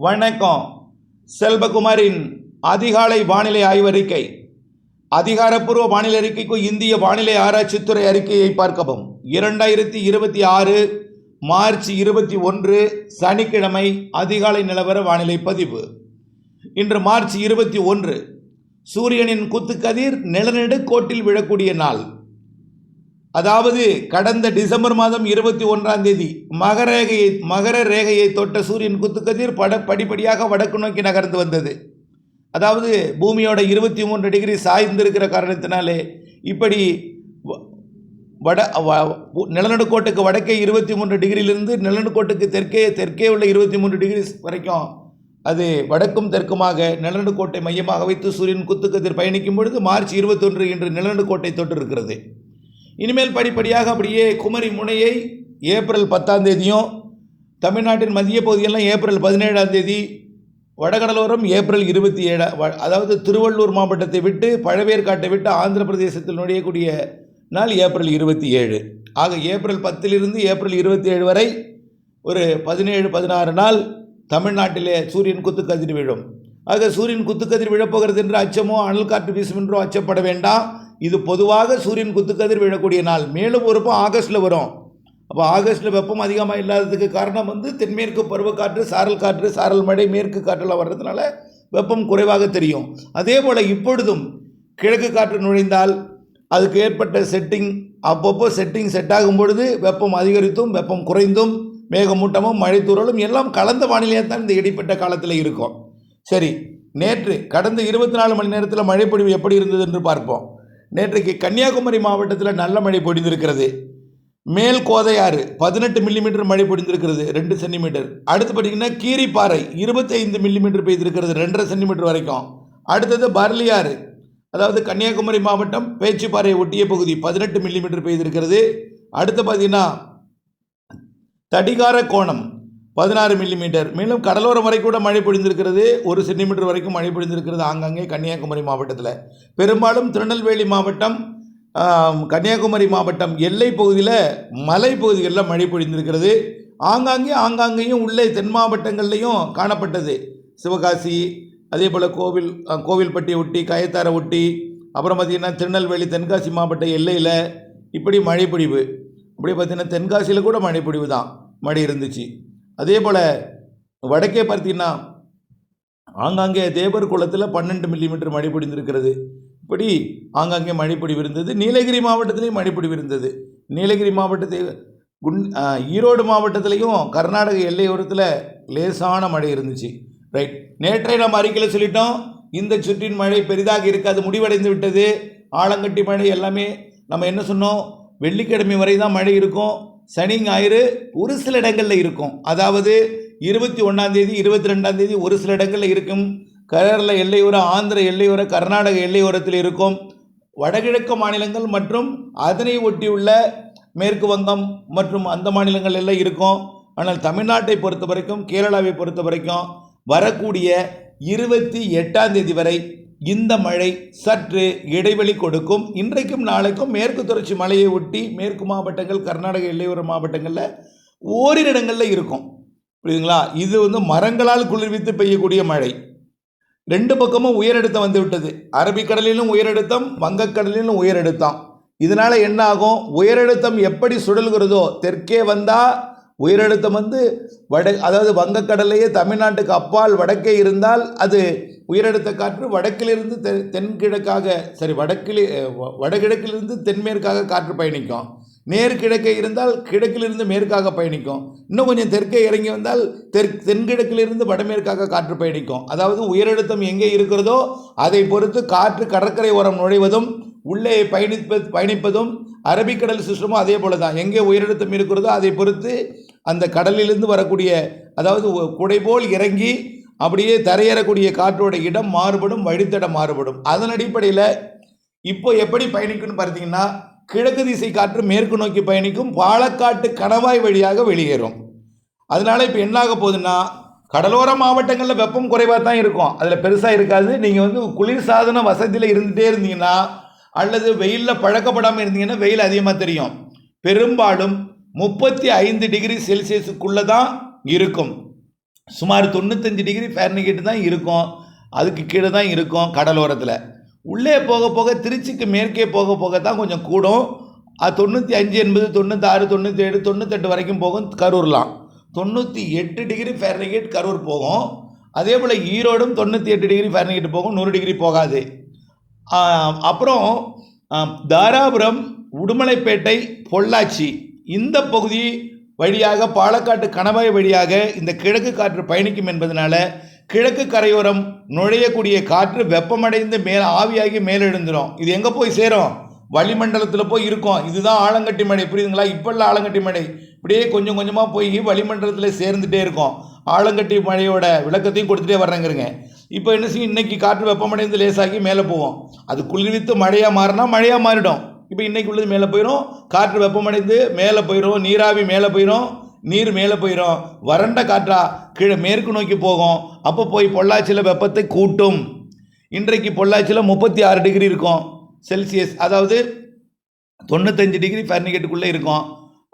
வணக்கம். செல்வகுமாரின் அதிகாலை வானிலை ஆய்வறிக்கை. அதிகாரப்பூர்வ வானிலை அறிக்கைக்கு இந்திய வானிலை ஆராய்ச்சித்துறை அறிக்கையை பார்க்கவும். 2026 மார்ச் 21 சனிக்கிழமை அதிகாலை நிலவர வானிலை பதிவு. இன்று மார்ச் 21 சூரியனின் குத்துக்கதிர் நிலநடுக்கோட்டில் விழக்கூடிய நாள். அதாவது கடந்த டிசம்பர் மாதம் 21ஆம் தேதி மகர ரேகையை தொட்ட சூரியன் குத்துக்கதிர் படிப்படியாக வடக்கு நோக்கி நகர்ந்து வந்தது. அதாவது பூமியோட 23 டிகிரி சாய்ந்திருக்கிற காரணத்தினாலே இப்படி நிலநடுக்கோட்டுக்கு வடக்கே 23 டிகிரியிலிருந்து நிலநடுக்கோட்டுக்கு தெற்கே உள்ள 23 டிகிரி வரைக்கும் அது வடக்கும் தெற்குமாக நிலநடுக்கோட்டை மையமாக வைத்து சூரியன் குத்துக்கதிர் பயணிக்கும் பொழுது மார்ச் 21 இன்று நிலநடுக்கோட்டை தொட்டிருக்கிறது. இனிமேல் படிப்படியாக அப்படியே குமரி முனையை ஏப்ரல் 10ஆம் தேதியும், தமிழ்நாட்டின் மத்திய பகுதியெல்லாம் ஏப்ரல் 17ஆம் தேதி, வடகடலோரம் ஏப்ரல் 27, அதாவது திருவள்ளூர் மாவட்டத்தை விட்டு பழவேற்காட்டை விட்டு ஆந்திர பிரதேசத்தில் நுழையக்கூடிய நாள் ஏப்ரல் 27. ஆக ஏப்ரல் 10 ஏப்ரல் 27 வரை ஒரு 17-16 நாள் தமிழ்நாட்டிலே சூரியன் குத்துக்கதிர் விழும். ஆக சூரியன் குத்துக்கதிர் விழப்போகிறது என்று அச்சமோ அனல் காற்று வீசும் என்றோ அச்சப்பட வேண்டாம். இது பொதுவாக சூரியன் குத்துக்கதிர் விழக்கூடிய நாள். மேலும் ஒரு ஆகஸ்ட்டில் வரும். அப்போ ஆகஸ்ட்டில் வெப்பம் அதிகமாக இல்லாததுக்கு காரணம் தென்மேற்கு பருவக்காற்று, சாரல் மழை, மேற்கு காற்றெல்லாம் வர்றதுனால வெப்பம் குறைவாக தெரியும். அதே போல் இப்பொழுதும் கிழக்கு காற்று நுழைந்தால் அதுக்கு ஏற்பட்ட அப்பப்போ செட் ஆகும் பொழுது வெப்பம் அதிகரித்தும் வெப்பம் குறைந்தும் மேகமூட்டமும் மழை தூறலும் எல்லாம் கலந்த வானிலையாக தான் இந்த இடைப்பட்ட காலத்தில் இருக்கும். சரி, நேற்று கடந்த 24 மணி நேரத்தில் மழைப்பொழிவு எப்படி இருந்தது என்று பார்ப்போம். நேற்றைக்கு கன்னியாகுமரி மாவட்டத்தில் நல்ல மழை பொழிந்திருக்கிறது. மேல் கோதையாறு 18 மில்லிமீட்டர் மழை பொழிந்திருக்கிறது, 2 சென்டிமீட்டர். அடுத்து பார்த்தீங்கன்னா கீரிப்பாறை 25 மில்லிமீட்டர் பெய்திருக்கிறது, 2.5 சென்டிமீட்டர் வரைக்கும். அடுத்தது பர்லியாறு, அதாவது கன்னியாகுமரி மாவட்டம் பேச்சிப்பாறை ஒட்டிய பகுதி 18 மில்லிமீட்டர் பெய்திருக்கிறது. அடுத்து பார்த்தீங்கன்னா தடிகார கோணம் 16 மில்லிமீட்டர். மேலும் கடலோரம் வரை கூட மழை பொழிந்திருக்கிறது, 1 சென்டிமீட்டர் வரைக்கும் மழை பொழிந்திருக்கிறது ஆங்காங்கே கன்னியாகுமரி மாவட்டத்தில். பெரும்பாலும் திருநெல்வேலி மாவட்டம், கன்னியாகுமரி மாவட்டம் எல்லை பகுதியில் மலை பகுதிகளில் மழை பொழிந்திருக்கிறது. ஆங்காங்கேயும் உள்ளே தென் மாவட்டங்கள்லையும் காணப்பட்டது. சிவகாசி, அதே போல் கோவில்பட்டி ஒட்டி, கயத்தாரை ஒட்டி, அப்புறம் பார்த்திங்கன்னா திருநெல்வேலி தென்காசி மாவட்ட எல்லையில் இப்படி மழை பொழிவு. அப்படி பார்த்திங்கன்னா தென்காசியில் கூட மழை பொழிவு தான், மழை இருந்துச்சு. அதே போல் வடக்கே பார்த்தீங்கன்னா ஆங்காங்கே தேவர் குளத்தில் 12 மில்லிமீட்டர் மழை பொழிந்திருக்கிறது. இப்படி ஆங்காங்கே மழை பொழிவு இருந்தது. நீலகிரி மாவட்டத்திலையும் மழை பொழிவு இருந்தது. நீலகிரி மாவட்டத்தை ஈரோடு மாவட்டத்திலையும் கர்நாடக எல்லையோரத்தில் லேசான மழை இருந்துச்சு. ரைட், நேற்றை நம்ம அறிக்கையில் சொல்லிட்டோம், இந்த சுற்றின் மழை பெரிதாக இருக்காது, முடிவடைந்து விட்டது. ஆலங்கட்டி மழை எல்லாமே நம்ம என்ன சொன்னோம், வெள்ளிக்கிழமை வரை தான் மழை இருக்கும், சனி ஞாயிறு ஒரு சில இடங்களில் இருக்கும். அதாவது 21ஆம் தேதி 22ஆம் தேதி ஒரு சில இடங்களில் இருக்கும். கேரள எல்லையோர, ஆந்திர எல்லையோர, கர்நாடக எல்லையோரத்தில் இருக்கும். வடகிழக்கு மாநிலங்கள் மற்றும் அதனை ஒட்டியுள்ள மேற்கு வங்கம் மற்றும் அந்த மாநிலங்கள் எல்லாம் இருக்கும். ஆனால் தமிழ்நாட்டை பொறுத்த வரைக்கும், கேரளாவை பொறுத்த வரைக்கும் வரக்கூடிய 28ஆம் தேதி வரை இந்த மழை சற்று இடைவெளி கொடுக்கும். இன்றைக்கும் நாளைக்கும் மேற்கு தொடர்ச்சி மலையை ஒட்டி மேற்கு மாவட்டங்கள், கர்நாடக எல்லையோர மாவட்டங்களில் ஓரிரு இடங்களில் இருக்கும். புரியுதுங்களா? இது மரங்களால் குளிர்வித்து பெய்யக்கூடிய மழை. 2 பக்கமும் உயரழுத்தம் வந்து விட்டது. அரபிக்கடலிலும் உயரழுத்தம், வங்கக்கடலிலும் உயரழுத்தம். இதனால் என்ன ஆகும், உயரழுத்தம் எப்படி சுழல்கிறதோ தெற்கே வந்தால் உயரழுத்தம் அதாவது வங்கக்கடலையே தமிழ்நாட்டுக்கு அப்பால் வடக்கே இருந்தால் அது உயரழுத்த காற்று வடக்கிலிருந்து வடகிழக்கிலிருந்து தென்மேற்காக காற்று பயணிக்கும். நேர்கிழக்கே இருந்தால் கிழக்கிலிருந்து மேற்காக பயணிக்கும். இன்னும் கொஞ்சம் தெற்கே இறங்கி வந்தால் தென்கிழக்கிலிருந்து வடமேற்காக காற்று பயணிக்கும். அதாவது உயரழுத்தம் எங்கே இருக்கிறதோ அதை பொறுத்து காற்று கடற்கரை ஓரம் நுழைவதும் உள்ளே பயணிப்பதும், அரபிக்கடல் சிஸ்டமும் அதே போல தான். எங்கே உயரழுத்தம் இருக்கிறதோ அதை பொறுத்து அந்த கடலிலிருந்து வரக்கூடிய, அதாவது குடைபோல் இறங்கி அப்படியே தரையேறக்கூடிய காற்றோட இடம் மாறுபடும், வழித்தடம் மாறுபடும். அதன் அடிப்படையில் இப்போ எப்படி பயணிக்கும்னு பார்த்தீங்கன்னா, கிழக்கு திசை காற்று மேற்கு நோக்கி பயணிக்கும், பாலக்காட்டு கணவாய் வழியாக வெளியேறும். அதனால் இப்போ என்னாக போகுதுன்னா, கடலோர மாவட்டங்களில் வெப்பம் குறைவாக தான் இருக்கும், அதில் பெருசாக இருக்காது. நீங்கள் குளிர்சாதன வசதியில் இருந்துகிட்டே இருந்தீங்கன்னா அல்லது வெயிலில் பழக்கப்படாமல் இருந்தீங்கன்னா வெயில் அதிகமாக தெரியும். பெரும்பாலும் 35 டிகிரி செல்சியஸுக்குள்ளே தான் இருக்கும். சுமார் 95 டிகிரி ஃபாரன்ஹீட் தான் இருக்கும், அதுக்கு கீழே தான் இருக்கும் கடலோரத்தில். உள்ளே போக போக திருச்சிக்கு மேற்கே போக போக தான் கொஞ்சம் கூடும். 95 என்பது 96, 97, 98 வரைக்கும் போகும். கரூர்லாம் 98 டிகிரி ஃபாரன்ஹீட் கரூர் போகும். அதே போல் ஈரோடும் 98 டிகிரி ஃபாரன்ஹீட் போகும், 100 டிகிரி போகாது. அப்புறம் தாராபுரம், உடுமலைப்பேட்டை, பொள்ளாச்சி இந்த பகுதி வழியாக பாலக்காட்டு கணவாய் வழியாக இந்த கிழக்கு காற்று பயணிக்கும் என்பதனால கிழக்கு கரையோரம் நுழையக்கூடிய காற்று வெப்பமடைந்து ஆவியாகி மேலெழுந்துடும். இது எங்கே போய் சேரும்? வளிமண்டலத்தில் போய் இருக்கும். இதுதான் ஆலங்கட்டி மழை, புரியுதுங்களா? இப்போல்லாம் ஆலங்கட்டி மழை இப்படியே கொஞ்சம் கொஞ்சமாக போய் வளிமண்டலத்தில் சேர்ந்துட்டே இருக்கும். ஆலங்கட்டி மழையோட விளக்கத்தையும் கொடுத்துட்டே வர்றேங்கிறங்க. இப்போ என்ன செய்யும்? இன்றைக்கி காற்று வெப்பமடைந்து லேசாகி மேலே போவோம். அது குளிர்வித்து மழையாக மாறினா மழையாக மாறிடும். இப்போ இன்றைக்கி உள்ளது மேலே போயிடும், காற்று வெப்பமடைந்து மேலே போயிடும், நீராவி மேலே போயிடும், நீர் மேலே போயிடும். வறண்ட காற்றா கீழே மேற்கு நோக்கி போகும். அப்போ போய் பொள்ளாச்சியில் வெப்பத்தை கூட்டும். இன்றைக்கு பொள்ளாச்சியில் 36 டிகிரி இருக்கும் செல்சியஸ், அதாவது 95 டிகிரி ஃபாரன்ஹீட்டுக்குள்ளே இருக்கும்.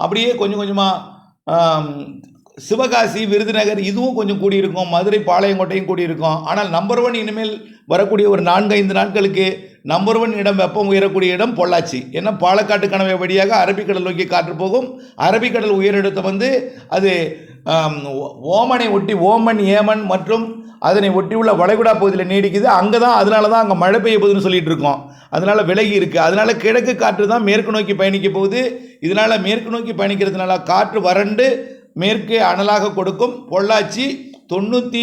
அப்படியே கொஞ்சம் கொஞ்சமாக சிவகாசி, விருதுநகர் இதுவும் கொஞ்சம் கூடியிருக்கும். மதுரை, பாளையங்கோட்டையும் கூடியிருக்கும். ஆனால் நம்பர் 1 இனிமேல் வரக்கூடிய ஒரு 4-5 நாட்களுக்கு நம்பர் 1 இடம் வெப்பம் உயரக்கூடிய இடம் பொள்ளாச்சி. ஏன்னா பாலக்காட்டு கணவாய் வழியாக அரபிக்கடல் நோக்கி காற்று போகும். அரபிக்கடல் உயரழுத்தம் அது ஓமனை ஒட்டி, ஓமன், ஏமன் மற்றும் அதனை ஒட்டியுள்ள வளைகுடா பகுதியில் நீடிக்குது. அங்கே தான், அதனால தான் அங்கே மழை பெய்ய போகுதுன்னு சொல்லிட்டு இருக்கோம். அதனால் விலகி இருக்குது. அதனால் கிழக்கு காற்று தான் மேற்கு நோக்கி பயணிக்க போகுது. இதனால் மேற்கு நோக்கி பயணிக்கிறதுனால காற்று வறண்டு மேற்கே அனலாக கொடுக்கும். பொள்ளாச்சி 98,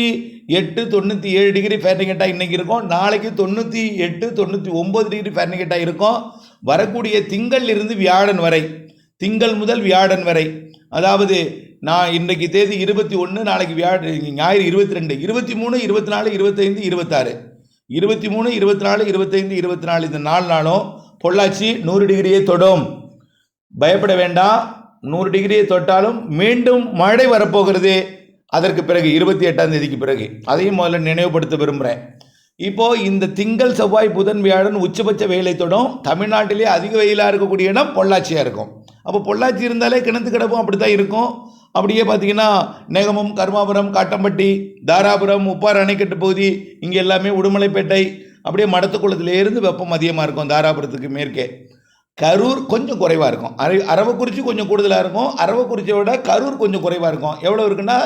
97 டிகிரி ஃபாரன்ஹீட்டாக இன்றைக்கி இருக்கும். நாளைக்கு 98, 99 டிகிரி ஃபாரன்ஹீட்டாக இருக்கும். வரக்கூடிய திங்களிலிருந்து வியாழன் வரை, திங்கள் முதல் வியாழன் வரை, அதாவது நான் இன்றைக்கு தேதி 21, நாளைக்கு ஞாயிறு 22, 23, 24, 25, 26, 23, 24, 25, 24 இந்த 4 நாளும் பொள்ளாச்சி 100 டிகிரியை தொடும். பயப்பட வேண்டாம். 100 டிகிரியை தொட்டாலும் மீண்டும் மழை வரப்போகிறது. அதற்கு பிறகு 28ஆம் தேதிக்கு பிறகு அதையும் முதல்ல நினைவுபடுத்த விரும்புகிறேன். இப்போது இந்த திங்கள், செவ்வாய், புதன், வியாழன் உச்சபட்ச வெயிலை தொடும். தமிழ்நாட்டிலே அதிக வெயிலாக இருக்கக்கூடிய இடம் பொள்ளாச்சியாக இருக்கும். அப்போ பொள்ளாச்சி இருந்தாலே கிணத்து கிடப்பும் அப்படி தான் இருக்கும். அப்படியே பார்த்தீங்கன்னா நெகமம், கருமாபுரம், காட்டம்பட்டி, தாராபுரம், உப்பாறு அணைக்கட்டு பகுதி, இங்கே எல்லாமே உடுமலைப்பேட்டை, அப்படியே மடத்துக்குளத்திலேருந்து வெப்பம் அதிகமாக இருக்கும். தாராபுரத்துக்கு மேற்கே கரூர் கொஞ்சம் குறைவாக இருக்கும். அரவக்குறிச்சி கொஞ்சம் கூடுதலாக இருக்கும். அரவக்குறிச்சியை விட கரூர் கொஞ்சம் குறைவாக இருக்கும். எவ்வளோ இருக்குன்னா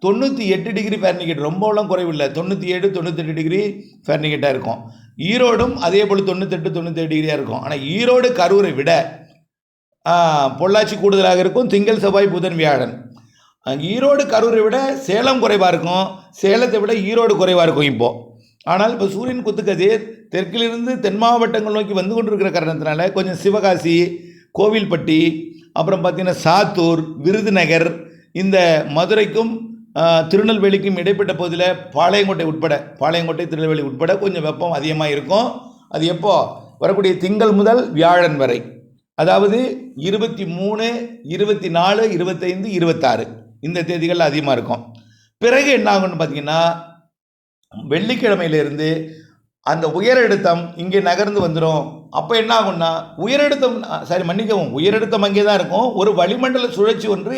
98 டிகிரி ஃபாரன்ஹீட், ரொம்பலாம் குறைவில்லை. 97, 98 டிகிரி ஃபாரன்ஹீட்டாக இருக்கும். ஈரோடும் அதே போல் 98, 97 டிகிரியாக இருக்கும். ஆனால் ஈரோடு கரூரை விட பொள்ளாச்சி கூடுதலாக இருக்கும். திங்கள், செவ்வாய், புதன், வியாழன். ஈரோடு கரூரை விட சேலம் குறைவாக இருக்கும். சேலத்தை விட ஈரோடு குறைவாக இருக்கும் இப்போது. ஆனால் இப்போ சூரியன் குத்துக்கதிர் தெற்கிலிருந்து தென் மாவட்டங்கள் நோக்கி வந்து கொண்டிருக்கிற காரணத்தினால கொஞ்சம் சிவகாசி, கோவில்பட்டி, அப்புறம் பார்த்திங்கன்னா சாத்தூர், விருதுநகர், இந்த மதுரைக்கும் திருநெல்வேலிக்கும் இடைப்பட்ட பகுதியில் பாளையங்கோட்டை, திருநெல்வேலி உட்பட கொஞ்சம் வெப்பம் அதிகமாக இருக்கும். அது எப்போ? வரக்கூடிய திங்கள் முதல் வியாழன் வரை, அதாவது 23, 24, 25, 26 இந்த தேதிகள் அதிகமாக இருக்கும். பிறகு என்ன ஆகும்னு பார்த்தீங்கன்னா வெள்ளிக்கிழமையிலிருந்து அந்த உயரழுத்தம் இங்கே நகர்ந்து வந்துடும். அப்போ என்ன ஆகும்னா உயரழுத்தம் அங்கே தான் இருக்கும். ஒரு வளிமண்டல சுழற்சி ஒன்று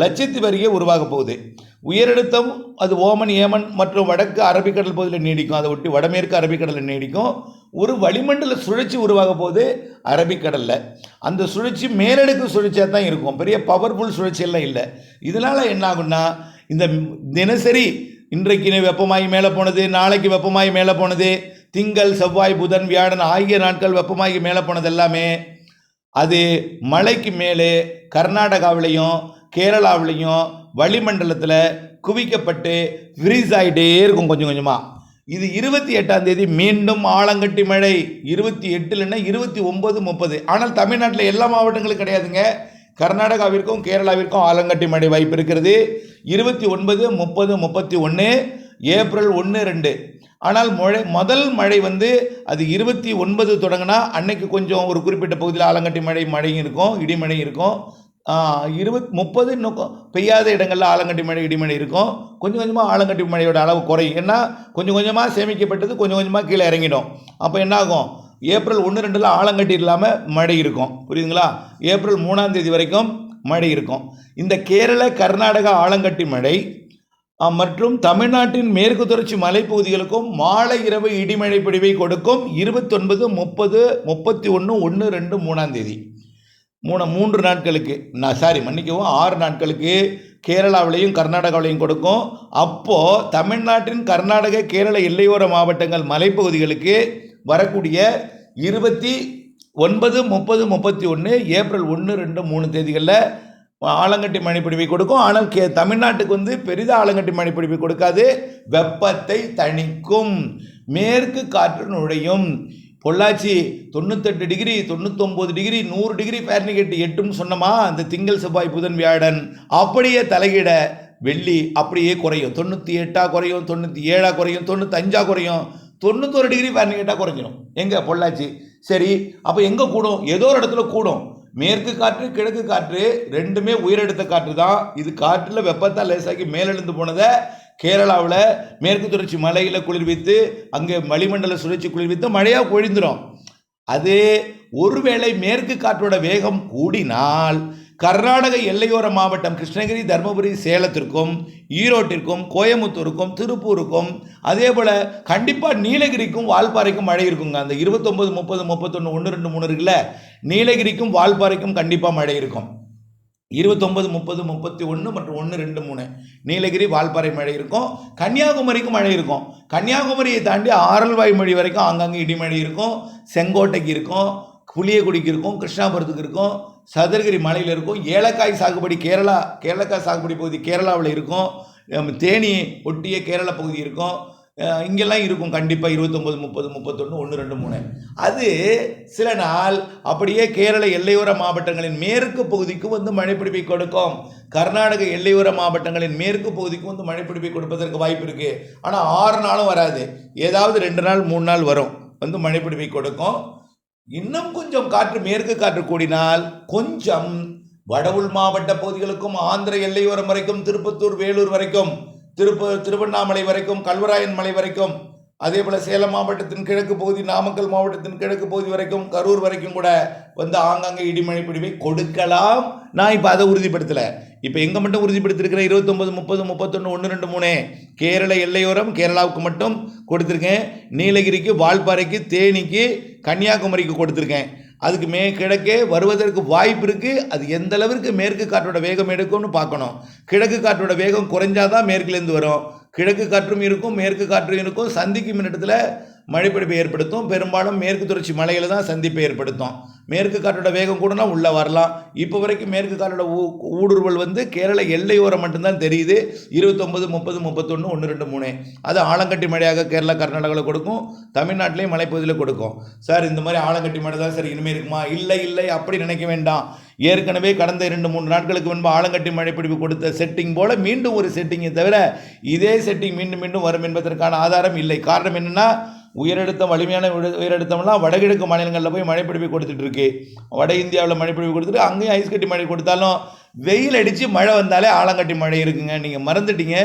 லட்சத்தீவு அருகே உருவாக போகுது. உயரழுத்தம் அது ஓமன், ஏமன் மற்றும் வடக்கு அரபிக்கடல் பகுதியில் நீடிக்கும். அதை ஒட்டி வடமேற்கு அரபிக்கடலில் நீடிக்கும். ஒரு வளிமண்டல சுழற்சி உருவாக போகுது அரபிக்கடலில். அந்த சுழற்சி மேலடுக்கு சுழற்சியாக தான் இருக்கும். பெரிய பவர்ஃபுல் சுழற்சியெல்லாம் இல்லை. இதனால் என்ன ஆகும்னா இந்த தினசரி இன்றைக்கு வெப்பமாகி மேலே போனது, நாளைக்கு வெப்பமாகி மேலே போனது, திங்கள், செவ்வாய், புதன், வியாழன் ஆகிய நாட்கள் வெப்பமாகி மேலே போனது எல்லாமே அது மலைக்கு மேலே கர்நாடகாவிலையும் கேரளாவிலையும் வளிமண்டலத்தில் குவிக்கப்பட்டு ஃப்ரீஸ் ஆகிட்டே இருக்கும் கொஞ்சம் கொஞ்சமாக. இது 28ஆம் தேதி மீண்டும் ஆலங்கட்டி மழை. 28 இல்லைன்னா 29, 30. ஆனால் தமிழ்நாட்டில் எல்லா மாவட்டங்களும் கிடையாதுங்க. கர்நாடகாவிற்கும் கேரளாவிற்கும் ஆலங்கட்டி மழை வாய்ப்பு இருக்கிறது. 29, 30, 31, ஏப்ரல் 1, 2. ஆனால் முதல் மழை அது 29 தொடங்கினா அன்னைக்கு கொஞ்சம் ஒரு குறிப்பிட்ட பகுதியில் ஆலங்கட்டி மழையும் இருக்கும், இடிமழை இருக்கும். 30 இன்னும் பெய்யாத இடங்களில் ஆலங்கட்டி மழை, இடிமழை இருக்கும். கொஞ்சம் கொஞ்சமாக ஆலங்கட்டி மழையோட அளவு குறையும். ஏன்னா கொஞ்சம் கொஞ்சமாக சேமிக்கப்பட்டது கொஞ்சம் கொஞ்சமாக கீழே இறங்கிடும். அப்போ என்னாகும்? ஏப்ரல் 1, 2 ஆலங்கட்டி இல்லாமல் மழை இருக்கும். புரியுதுங்களா? ஏப்ரல் 3ஆம் தேதி வரைக்கும் மழை இருக்கும். இந்த கேரள, கர்நாடகா ஆலங்கட்டி மழை மற்றும் தமிழ்நாட்டின் மேற்கு தொடர்ச்சி மலைப்பகுதிகளுக்கும் மாலை இரவு இடிமழை பொழிவை கொடுக்கும். 29, 30, 31, 1, 2, 3ஆம் தேதி 3 நாட்களுக்கு மன்னிக்கவும் 6 நாட்களுக்கு கேரளாவிலையும் கர்நாடகாவிலையும் கொடுக்கும். அப்போது தமிழ்நாட்டின் கர்நாடக கேரள எல்லையோர மாவட்டங்கள் மலைப்பகுதிகளுக்கு வரக்கூடிய 29, 30, 31 ஏப்ரல் 1, 2, 3 தேதிகளில் ஆலங்கட்டி மழைப்பொழிவை கொடுக்கும். ஆனால் தமிழ்நாட்டுக்கு பெரிதாக ஆலங்கட்டி மழைப்பொழிவை கொடுக்காது. வெப்பத்தை தணிக்கும். மேற்கு காற்று நுழையும். Pollachi 98 degree, 99 degree, 100 degree Fahrenheit எட்டுன்னு சொன்னமா, அந்த திங்கள் செவ்வாய் புதன் வியாழன் அப்படியே தலையிட வெள்ளி அப்படியே குறையும். 98 குறையும், 97 குறையும், 95 குறையும், 91 டிகிரி ஃபாரன்ஹீட்டாக குறைஞ்சிடும். எங்கே? பொள்ளாச்சி. சரி, அப்போ எங்கே கூடும்? ஏதோ ஒரு இடத்துல கூடும். மேற்கு காற்று கிழக்கு காற்று ரெண்டுமே உயரெடுத்த காற்று தான். இது காற்றில் வெப்பத்தால் லேசாக்கி மேலெழுந்து போனதை கேரளாவில் மேற்கு தொடர்ச்சி மலையில் குளிர்வித்து அங்கே வளிமண்டல சுழற்சி குளிர்வித்து மழையாக பொழிந்துடும். அது ஒருவேளை மேற்கு காற்றோட வேகம் கூடினால் கர்நாடக எல்லையோர மாவட்டம் கிருஷ்ணகிரி, தருமபுரி, சேலத்திற்கும், ஈரோட்டிற்கும், கோயம்புத்தூருக்கும், திருப்பூருக்கும், அதே போல் கண்டிப்பாக நீலகிரிக்கும் வால்பாறைக்கும் மழை இருக்குங்க. அந்த 29, 30, 31, 1, 2, 3 இருக்குல்ல, நீலகிரிக்கும் வால்பாறைக்கும் கண்டிப்பாக மழை இருக்கும். 29, 30, 31 மற்றும் 1, 2, 3 நீலகிரி வால்பாறை மழை இருக்கும். கன்னியாகுமரிக்கும் மழை இருக்கும். கன்னியாகுமரியை தாண்டி ஆரல்வாய் மொழி வரைக்கும் ஆங்காங்கே இடிமழை இருக்கும். செங்கோட்டைக்கு இருக்கும், புளியகுடிக்கு இருக்கும், கிருஷ்ணாபுரத்துக்கு இருக்கும், சதுரகிரி மலையில் இருக்கும். ஏலக்காய் சாகுபடி ஏலக்காய் சாகுபடி பகுதி கேரளாவில் இருக்கும். தேனி ஒட்டிய கேரள பகுதி இருக்கும். இங்கெல்லாம் இருக்கும் கண்டிப்பாக 29, 30, 31, 1, 2, 3. அது சில நாள் அப்படியே கேரள எல்லையோர மாவட்டங்களின் மேற்கு பகுதிக்கு மழைப்பிடிப்பை கொடுக்கும். கர்நாடக எல்லையோர மாவட்டங்களின் மேற்கு பகுதிக்கு மழைப்பிடிப்பை கொடுப்பதற்கு வாய்ப்பு இருக்குது. ஆனால் 6 நாளும் வராது. ஏதாவது 2 நாள் 3 நாள் வரும் மழைப்பிடிப்பை கொடுக்கும். இன்னும் கொஞ்சம் காற்று மேற்கு காற்று கூடினால் கொஞ்சம் வட உள் மாவட்ட பகுதிகளுக்கும் ஆந்திர எல்லையோரம் வரைக்கும், திருப்பத்தூர், வேலூர் வரைக்கும், திருவண்ணாமலை வரைக்கும், கல்வராயன் மலை வரைக்கும், அதே போல் சேலம் மாவட்டத்தின் கிழக்கு பகுதி, நாமக்கல் மாவட்டத்தின் கிழக்கு பகுதி வரைக்கும், கரூர் வரைக்கும் கூட ஆங்காங்கே இடிமழை பிடிவை கொடுக்கலாம். நான் இப்போ அதை உறுதிப்படுத்தலை. இப்போ எங்கே மட்டும் உறுதிப்படுத்திருக்கிறேன்? 29, 30, 31, 1, 2, 3 கேரள எல்லையோரம் கேரளாவுக்கு மட்டும் கொடுத்துருக்கேன். நீலகிரிக்கு, வால்பாறைக்கு, தேனிக்கு, கன்னியாகுமரிக்கு கொடுத்துருக்கேன். அதுக்கு கிழக்கே வருவதற்கு வாய்ப்பு இருக்குது. அது எந்த அளவிற்கு மேற்கு காற்றோட வேகம் எடுக்கும்னு பார்க்கணும். கிழக்கு காற்றோட வேகம் குறைஞ்சாதான் மேற்குலேருந்து வரும். கிழக்கு காற்றும் இருக்கும், மேற்கு காற்றும் இருக்கும். சந்திக்கும் இடத்துல மழைப்பிடிப்பை ஏற்படுத்தும். பெரும்பாலும் மேற்கு தொடர்ச்சி மலையில் தான் சந்திப்பை ஏற்படுத்தும். மேற்கு காற்றோட வேகம் கூடனா உள்ளே வரலாம். இப்போ வரைக்கும் மேற்கு காற்றோட ஊடுருவல் கேரள எல்லையோரம் மட்டும்தான் தெரியுது. 29, 30, 31, 1, 2, 3 அது ஆலங்கட்டி மழையாக கேரளா, கர்நாடகாவில் கொடுக்கும். தமிழ்நாட்டிலையும் மலைப்பகுதியில் கொடுக்கும். சார், இந்த மாதிரி ஆலங்கட்டி மழை தான் சார் இனிமேல் இருக்குமா? இல்லை, அப்படி நினைக்க வேண்டாம். ஏற்கனவே கடந்த 2-3 நாட்களுக்கு முன்பு ஆலங்கட்டி மழைப்பிடிப்பு கொடுத்த செட்டிங் போல மீண்டும் ஒரு செட்டிங்கை தவிர இதே செட்டிங் மீண்டும் வரும் என்பதற்கான ஆதாரம் இல்லை. காரணம் என்னென்னா, உயரழுத்தம், வலிமையான உயரழுத்தம்லாம் வடகிழக்கு மாநிலங்களில் போய் மழைப்பிடிப்பை கொடுத்துட்டு இருக்கு. வட இந்தியாவில் மழைப்பிடிப்பு கொடுத்துட்டு அங்கேயும் ஐஸ் கட்டி மழை கொடுத்தாலும் வெயில் அடித்து மழை வந்தாலே ஆலங்கட்டி மழை இருக்குங்க. நீங்கள் மறந்துட்டீங்க.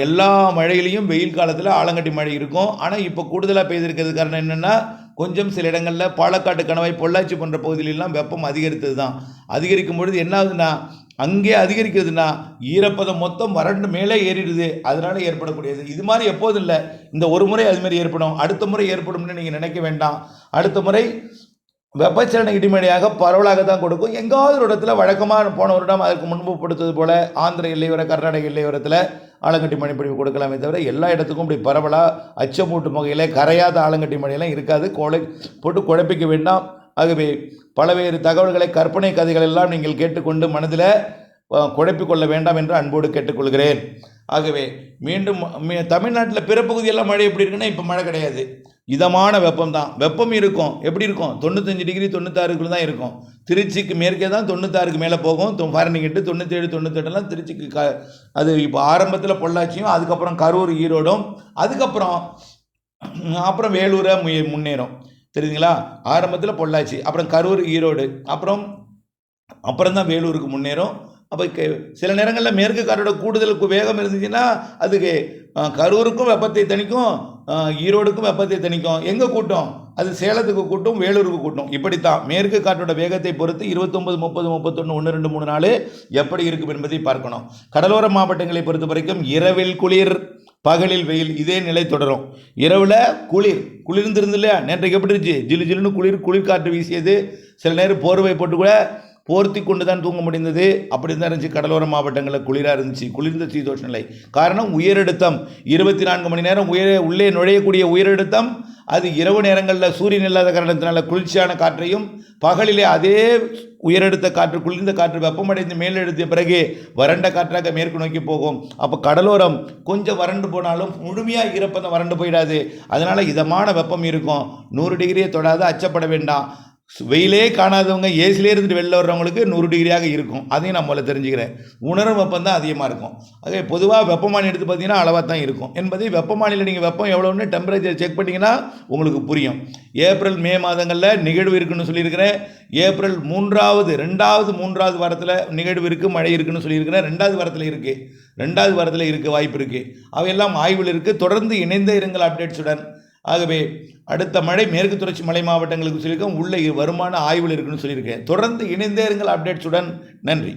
எல்லா மழையிலையும் வெயில் காலத்தில் ஆலங்கட்டி மழை இருக்கும். ஆனால் இப்போ கூடுதலாக பெய்திருக்கிறது காரணம் என்னென்னா, கொஞ்சம் சில இடங்களில் பாலக்காட்டு, கணவாய், பொள்ளாச்சி போன்ற பகுதிகளெல்லாம் வெப்பம் அதிகரித்தது தான். அதிகரிக்கும் பொழுது என்ன ஆகுதுன்னா, அங்கே அதிகரிக்கிறதுனா ஈரப்பதம் மொத்தம் வறண்டு மேலே ஏறிடுது. அதனால ஏற்படக்கூடியது. இது மாதிரி எப்போதும் இல்லை. இந்த ஒரு முறை அதுமாதிரி ஏற்படும், அடுத்த முறை ஏற்படும்னு நீங்கள் நினைக்க வேண்டாம். அடுத்த முறை வெப்பச்சலன இடிமழையாக பரவலாக தான் கொடுக்கும். எங்காவது ஒரு இடத்துல வழக்கமாக போன வருடம் அதற்கு முன்பு கொடுத்தது போல் ஆந்திர எல்லையோர, கர்நாடக எல்லையோரத்தில் ஆலங்கட்டி மழைப்பொழிவு கொடுக்கலாமே தவிர எல்லா இடத்துக்கும் இப்படி பரவலாக அச்சமூட்டும் வகையில் கரையாத ஆலங்கட்டி மழையெல்லாம் இருக்காது. போட்டு குழப்பிக்க வேண்டாம். ஆகவே பல்வேறு தகவல்களை, கற்பனை கதைகள் எல்லாம் நீங்கள் கேட்டுக்கொண்டு மனதில் குழப்பிக்கொள்ள வேண்டாம் என்று அன்போடு கேட்டுக்கொள்கிறேன். ஆகவே மீண்டும் தமிழ்நாட்டில் பிற பகுதியெல்லாம் மழை எப்படி இருக்குன்னா, இப்போ மழை கிடையாது. இதமான வெப்பம் தான். வெப்பம் இருக்கும். எப்படி இருக்கும்? 95 டிகிரி 96 தான் இருக்கும். திருச்சிக்கு மேற்கே தான் 96க்கு மேலே போகும். ஃபாரன்ஹீட் 97, 98 திருச்சிக்கு அது இப்போ ஆரம்பத்தில் பொள்ளாச்சியும், அதுக்கப்புறம் கரூர், ஈரோடும், அப்புறம் வேலூரை முன்னேறும். தெரியுதுங்களா? ஆரம்பத்தில் பொள்ளாச்சி, அப்புறம் கரூர், ஈரோடு, அப்புறம் தான் வேலூருக்கு முன்னேறும். அப்போ சில நேரங்களில் மேற்கு காற்றோட கூடுதலுக்கு வேகம் இருந்துச்சுன்னா அதுக்கு கரூருக்கும் வெப்பத்தை தணிக்கும், ஈரோடுக்கும் வெப்பத்தை தணிக்கும். எங்கே கூட்டும்? அது சேலத்துக்கு கூட்டும், வேலூருக்கு கூட்டும். இப்படித்தான் மேற்கு காற்றோட வேகத்தை பொறுத்து 29, 30, 31, 1, 2, 3, 4 எப்படி இருக்கும் என்பதை பார்க்கணும். கடலோர மாவட்டங்களை பொறுத்த வரைக்கும் இரவில் குளிர், பகலில் வெயில், இதே நிலை தொடரும். இரவில் குளிர்ந்திருந்து இல்லையா? நேற்றைக்கு எப்படி இருந்துச்சு? ஜிலு ஜிலுன்னு குளிர் காற்று வீசியது. சில நேரம் போர்வை போட்டு கூட போர்த்தி கொண்டு தான் தூங்க முடிந்தது. அப்படி தான் இருந்துச்சு. கடலோர மாவட்டங்களில் குளிராக இருந்துச்சு, குளிர்ந்த சீதோஷ நிலை. காரணம் உயரழுத்தம். 24 மணி நேரம் உள்ளே நுழையக்கூடிய உயரழுத்தம். அது இரவு நேரங்களில் சூரியன் இல்லாத காரணத்தினால குளிர்ச்சியான காற்றையும், பகலிலே அதே உயரழுத்த காற்று, குளிர்ந்த காற்று வெப்பமடைந்து மேலெழுத்திய பிறகு வறண்ட காற்றாக மேற்கு நோக்கி போகும். அப்போ கடலோரம் கொஞ்சம் வறண்டு போனாலும் முழுமையாக ஈரப்பதம் வறண்டு போயிடாது. அதனால் இதமான வெப்பம் இருக்கும். 100 டிகிரியை தொடாத, அச்சப்பட வேண்டாம். வெயிலே காணாதவங்க ஏசிலே இருந்துட்டு வெளில வர்றவங்களுக்கு 100 டிகிரியாக இருக்கும். அதையும் நான் முதல்ல தெரிஞ்சுக்கிறேன். உணரும் வெப்பம் தான் அதிகமாக இருக்கும். ஆகவே பொதுவாக வெப்பமானி எடுத்து பார்த்தீங்கன்னா அளவாக தான் இருக்கும் என்பதை வெப்பமானியில் நீங்கள் வெப்பம் எவ்வளோன்னு டெம்பரேச்சர் செக் பண்ணிங்கன்னா உங்களுக்கு புரியும். ஏப்ரல் மே மாதங்களில் நிகழ்வு இருக்குன்னு சொல்லியிருக்கிறேன். ஏப்ரல் 2வது வாரத்தில் நிகழ்வு இருக்குது, மழை இருக்குன்னு சொல்லியிருக்கிறேன். 2வது வாரத்தில் இருக்குது, வாய்ப்பு இருக்குது. அவையெல்லாம் ஆய்வில் இருக்குது. தொடர்ந்து இணைந்த இருங்கள் அப்டேட்ஸுடன். ஆகவே அடுத்த மழை மேற்கு தொடர்ச்சி மலை மாவட்டங்களுக்கு சொல்லியிருக்கேன். உள்ள வருமான ஆய்வில் இருக்குன்னு சொல்லியிருக்கேன். தொடர்ந்து இணைந்தே இருங்கள் அப்டேட்ஸுடன். நன்றி.